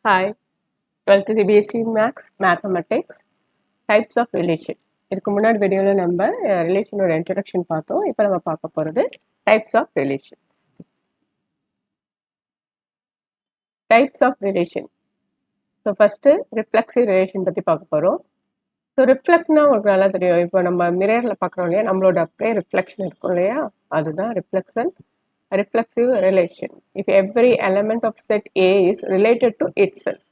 Hi, 12th CBSE Maths Mathematics Types of Relation. இதுக்கு முன்னாடி வீடியோவில் நம்ம ரிலேஷனோட இன்ட்ரடக்ஷன் பார்த்தோம். இப்போ நம்ம பார்க்க போகிறது types of relation. Types of relation. So first reflexive relation பற்றி பார்க்க போகிறோம். ஸோ ரிஃப்ளெக்ட்னா உங்களுக்கு நல்லா தெரியும். இப்போ நம்ம மிரரில் பார்க்குறோம் இல்லையா, நம்மளோட அப்படியே ரிஃப்ளெக்ஷன் இருக்கும் இல்லையா, அதுதான் reflexive relation. If every element of set A is related to itself,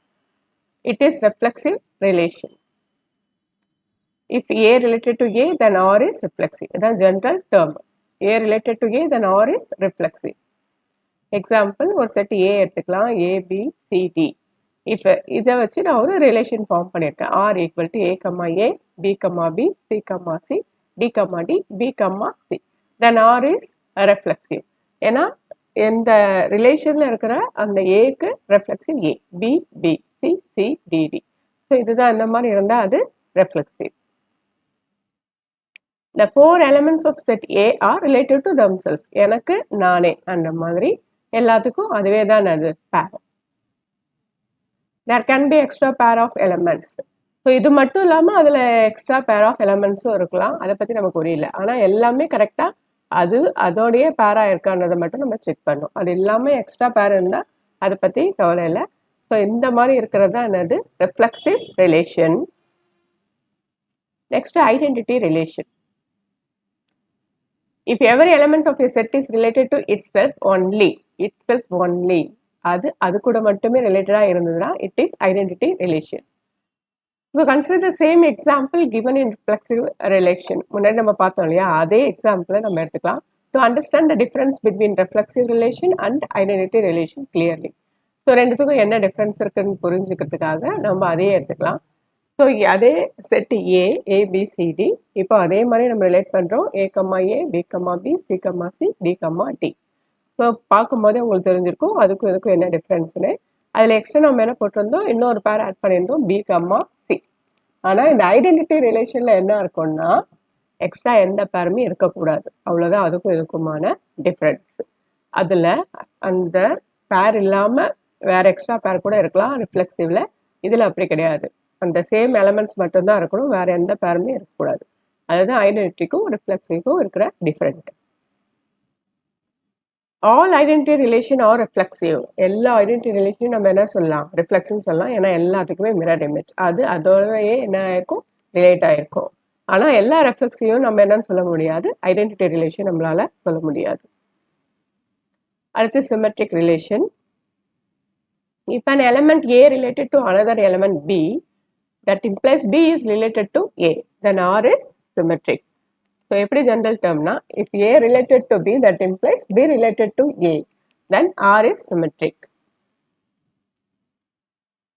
it is reflexive relation. If A related to A, then R is reflexive. That's general term. A related to A, then R is reflexive. Example, ஒரு set A எடுத்துக்கலாம், A, B, C, D. If இதை வச்சு நான் ஒரு relation form பண்ணியிருக்கேன். R equal to A, A, B, B, C, C, D, D, B, C. Then R is reflexive. ஏன்னா இந்த ரிலேஷனில் இருக்கிற அந்த ஏக்கு reflexive A, B, B, C, C, D, D. So இதுதான் இந்த மாதிரி இருந்தால் அது reflexive. The four elements of set A are related to themselves. எனக்கு நானே அந்த மாதிரி எல்லாத்துக்கும் அதுவே தான் அது pair. There can be extra pair of elements. So இது மட்டும் இல்லாமல் அதில் எக்ஸ்ட்ரா பேர் ஆஃப் எலமெண்ட்ஸும் இருக்கலாம். அதை பற்றி நமக்கு புரியல. ஆனால் எல்லாமே கரெக்டாக அது அதோடைய பேராக இருக்கான்றதை மட்டும் நம்ம செக் பண்ணோம். அது இல்லாமல் எக்ஸ்ட்ரா பேர் இருந்தால் அதை பற்றி கவலை இல்லை. ஸோ இந்த மாதிரி இருக்கிறது தான் என்னது reflexive relation. Next identity relation. If every element of a set is related to itself only, அது கூட மட்டுமே ரிலேட்டடாக இருந்ததுன்னா it is identity relation. So consider the same example given in reflexive relation. முன்னாடி நம்ம பார்த்தோம் இல்லையா, அதே எக்ஸாம்பிளை நம்ம எடுத்துக்கலாம். To understand the difference between reflexive relation and identity relation clearly. So ரெண்டுத்துக்கும் என்ன டிஃப்ரென்ஸ் இருக்குன்னு புரிஞ்சுக்கிறதுக்காக நம்ம அதையே எடுத்துக்கலாம். ஸோ அதே செட்டு ஏபிசிடி இப்போ அதே மாதிரி நம்ம ரிலேட் பண்ணுறோம். A, B, C, D, D. So பார்க்கும்போதே உங்களுக்கு தெரிஞ்சிருக்கும் அதுக்கும் இதுக்கும் என்ன டிஃப்ரென்ஸ்னு. அதில் எக்ஸ்ட்ரா நம்ம என்ன போட்டிருந்தோம், இன்னொரு பேர் ஆட் பண்ணியிருந்தோம் B, C. ஆனால் இந்த ஐடென்டிட்டி ரிலேஷனில் என்ன இருக்கும்னா எக்ஸ்ட்ரா எந்த பேருமே இருக்கக்கூடாது. அவ்வளோதான் அதுக்கும் இதுக்குமான டிஃப்ரென்ஸ். அதில் அந்த பேர் இல்லாமல் வேறு எக்ஸ்ட்ரா பேர் கூட இருக்கலாம் ரிஃப்ளெக்சிவ்ல. இதில் அப்படி கிடையாது. அந்த சேம் எலமெண்ட்ஸ் மட்டும்தான் இருக்கணும், வேற எந்த பேருமே இருக்கக்கூடாது. அதுதான் ஐடென்டிட்டிக்கும் ரிஃப்ளெக்சிவ்க்கும் இருக்கிற different. All identity relation are reflexive. எல்லா ஐடென்டிட்டி ரிலேஷனும் நம்ம என்ன சொல்லலாம், ரிஃப்ளெக்ஷன் சொல்லலாம். ஏன்னா எல்லாத்துக்குமே மிரர் இமேஜ் அது அதோடயே என்ன ஆயிருக்கும், ரிலேட் ஆயிருக்கும். ஆனால் எல்லா ரெஃப்ளெக்சிவும் நம்ம என்னன்னு சொல்ல முடியாது, ஐடென்டிட்டி ரிலேஷன் நம்மளால சொல்ல முடியாது. அடுத்து symmetric relation. If an element A related to another element B, that implies B is related to A, then R is symmetric. So எப்படி general termனா, if A related to B, that implies B related to A, then R is symmetric.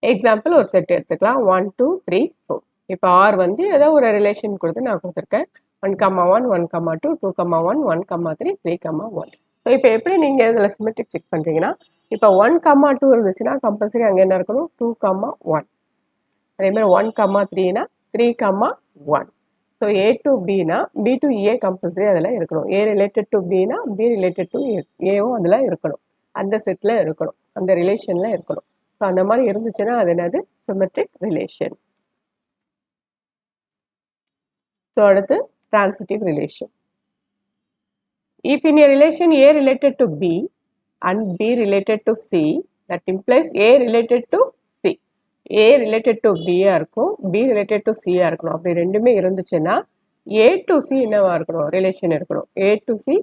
Example ஒரு set எடுத்துக்கலாம், 1, 2, 3, 4. இப்போ R வந்து ஏதோ ஒரு relation கொடுத்து நான் கொடுத்துருக்கேன். 1, 1, 2, 2, 1, 1, 3, 3, 1. ஸோ இப்போ எப்படி நீங்கள் இதில் சிமெட்ரிக் செக் பண்ணுறீங்கன்னா, இப்போ 1, 2 இருந்துச்சுன்னா கம்பல்சரி அங்கே என்ன இருக்கணும், 2, 1. அதேமாதிரி 1, 3னா 3, 1. ஸோ A to Bனா B to A கம்பல்சரி அதில் இருக்கணும். A ரிலேட்டட் டு Bனா B ரிலேட்டட் டு ஏவும் அதில் இருக்கணும். அந்த செட்டில் இருக்கணும், அந்த ரிலேஷனில் இருக்கணும். ஸோ அந்த மாதிரி இருந்துச்சுன்னா அது என்னது சிமெட்ரிக் ரிலேஷன். ஸோ அடுத்து transitive relation. If in a relation A related to B and B related to C, that implies A related to C. A related to B இருக்கும், B related to C இருக்கணும். அப்படி ரெண்டுமே இருந்துச்சுன்னா A to C என்னவா இருக்கணும், relation இருக்கணும். A to C,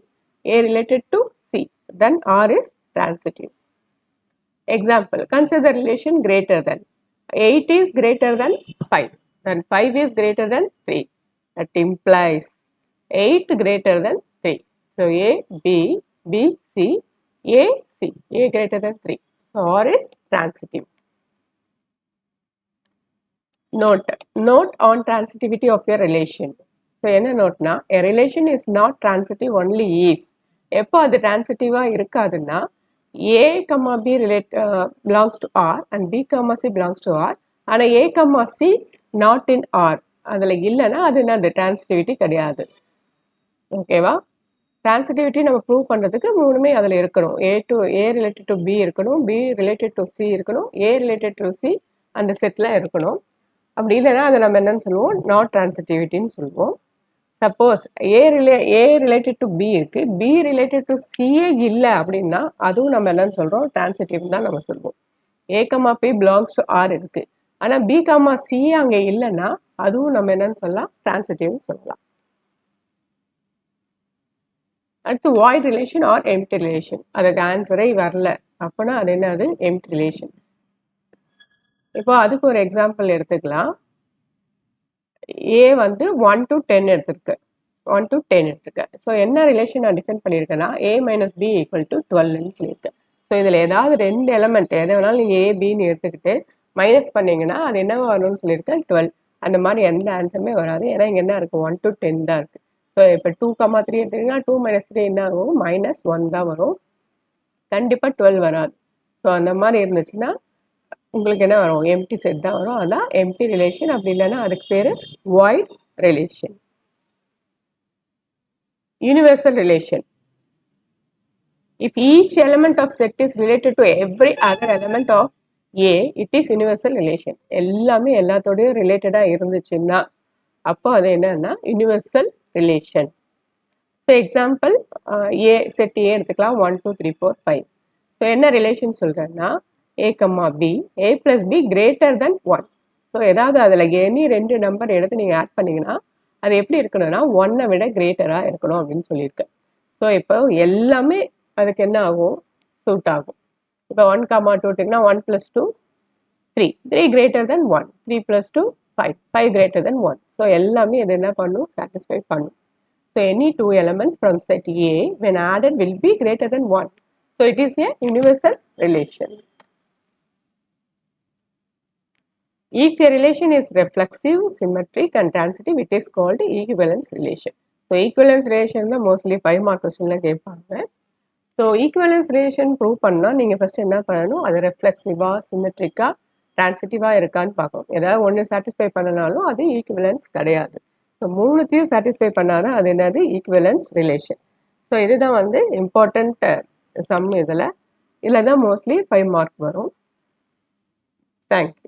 A related to C, then R is transitive. Example, consider the relation greater than. 8 is greater than 5, then 5 is greater than 3. That implies 8 greater than 3. So A, B, B, C, A, C. A greater than 3. So R is transitive. Note on transitivity of a relation. So என்ன நோட்னா, a relation is not transitive only if. எப்போ அது transitive-ஆ இருக்காதுன்னா A, B belongs to R and B, C belongs to R. ஆனால் A, C not in R. அதில் இல்லைன்னா அது என்ன, transitivity கிடையாது. ஓகேவா? டிரான்சிட்டிவிட்டி நம்ம ப்ரூவ் பண்ணுறதுக்கு மூணுமே அதில் இருக்கணும். ஏ ரிலேட்டட் டு பி இருக்கணும், பி ரிலேட்டட் டு சி இருக்கணும், ஏ ரிலேட்டட் டு சி அந்த செட்டில் இருக்கணும். அப்படி இல்லைன்னா அதை நம்ம என்னன்னு சொல்லுவோம், நாட் டிரான்சிட்டிவிட்டின்னு சொல்லுவோம். Suppose A related to B இருக்கு, பி ரிலேட்டட் டு சிஏ இல்லை அப்படின்னா அதுவும் நம்ம என்னன்னு சொல்கிறோம், டிரான்சிட்டிவ் தான் நம்ம சொல்லுவோம். A comma B belongs to R இருக்கு, ஆனால் பி கமா சி அங்கே இல்லைன்னா அதுவும் நம்ம என்னன்னு சொல்லலாம், டிரான்சிட்டிவ்னு சொல்லலாம். அடுத்து void relation or empty relation. அதுக்கு ஆன்சரே வரல அப்போனா அது என்னது, எம்ப்டி ரிலேஷன். இப்போ அதுக்கு ஒரு எக்ஸாம்பிள் எடுத்துக்கலாம். ஏ வந்து 1 to 10 எடுத்திருக்கு, 1 to 10 எடுத்திருக்கேன். ஸோ என்ன ரிலேஷன் நான் டிஃபைன் பண்ணியிருக்கேன்னா A minus B equal to 12ன்னு சொல்லியிருக்கேன். ஸோ இதில் ஏதாவது 2 எலமெண்ட் எதை வேணாலும் நீங்கள் ஏ பின்னு எடுத்துக்கிட்டு மைனஸ் பண்ணிங்கன்னா அது என்ன வரணும்னு சொல்லியிருக்கேன், 12. அந்த மாதிரி எந்த ஆன்சருமே வராது, ஏன்னா இங்கே என்ன இருக்குது, 1 to 10 தான் இருக்குது. ஸோ இப்போ 2,3 எடுத்தீங்கன்னா 2 - 3 என்ன ஆகும், -1 தான் வரும், கண்டிப்பாக 12 வராது. ஸோ அந்த மாதிரி இருந்துச்சுன்னா உங்களுக்கு என்ன வரும், எம்டி செட் தான் வரும். அதான் எம்டி ரிலேஷன். அப்படி இல்லைன்னா அதுக்கு பேர் void relation. Universal relation. If each element of set is related to every other element of A, it is universal relation. எல்லாமே எல்லாத்தோடையும் ரிலேட்டடாக இருந்துச்சுன்னா அப்போ அது என்னன்னா universal relation. So example A set ஏ எடுத்துக்கலாம், 1 2 3 4 5. ஸோ என்ன ரிலேஷன் சொல்கிறேன்னா A comma B, A plus B greater than 1. So ஏதாவது அதில் எனி 2 நம்பர் எடுத்து நீங்கள் ஆட் பண்ணிங்கன்னா அது எப்படி இருக்கணும்னா 1 விட கிரேட்டராக இருக்கணும் அப்படின்னு சொல்லியிருக்கேன். ஸோ இப்போ எல்லாமே அதுக்கு என்ன ஆகும், சூட் ஆகும். இப்போ 1, 2 எடுத்திங்கன்னா 1 + 2 3, 3 greater than 1, 3 + 2 5, 5 greater than 1. So எல்லாமே இது என்ன பண்ணும், சாட்டிஸ்ஃபை பண்ணும். So any 2 elements from set A when added will be greater than 1. So it is a universal relation. If a relation is reflexive, symmetric and transitive, it is called equivalence relation. So equivalence relation தான் mostly 5 mark questionல கேட்பாங்க. So equivalence relation prove பண்ணால் நீங்கள் first என்ன பண்ணணும், அது ரெஃப்ளெக்சிவாக சிமெட்ரிக்காக டிரான்சிட்டிவாக இருக்கான்னு பார்க்கணும். ஏதாவது ஒன்று சாட்டிஸ்ஃபை பண்ணனாலும் அது ஈக்குவலன்ஸ் கிடையாது. ஸோ மூணுத்தையும் சாட்டிஸ்ஃபை பண்ணாதான் அது என்னது, ஈக்குவலன்ஸ் ரிலேஷன். ஸோ இதுதான் வந்து இம்பார்ட்டண்ட் சம். இதில் தான் மோஸ்ட்லி 5 மார்க் வரும். தேங்க்யூ.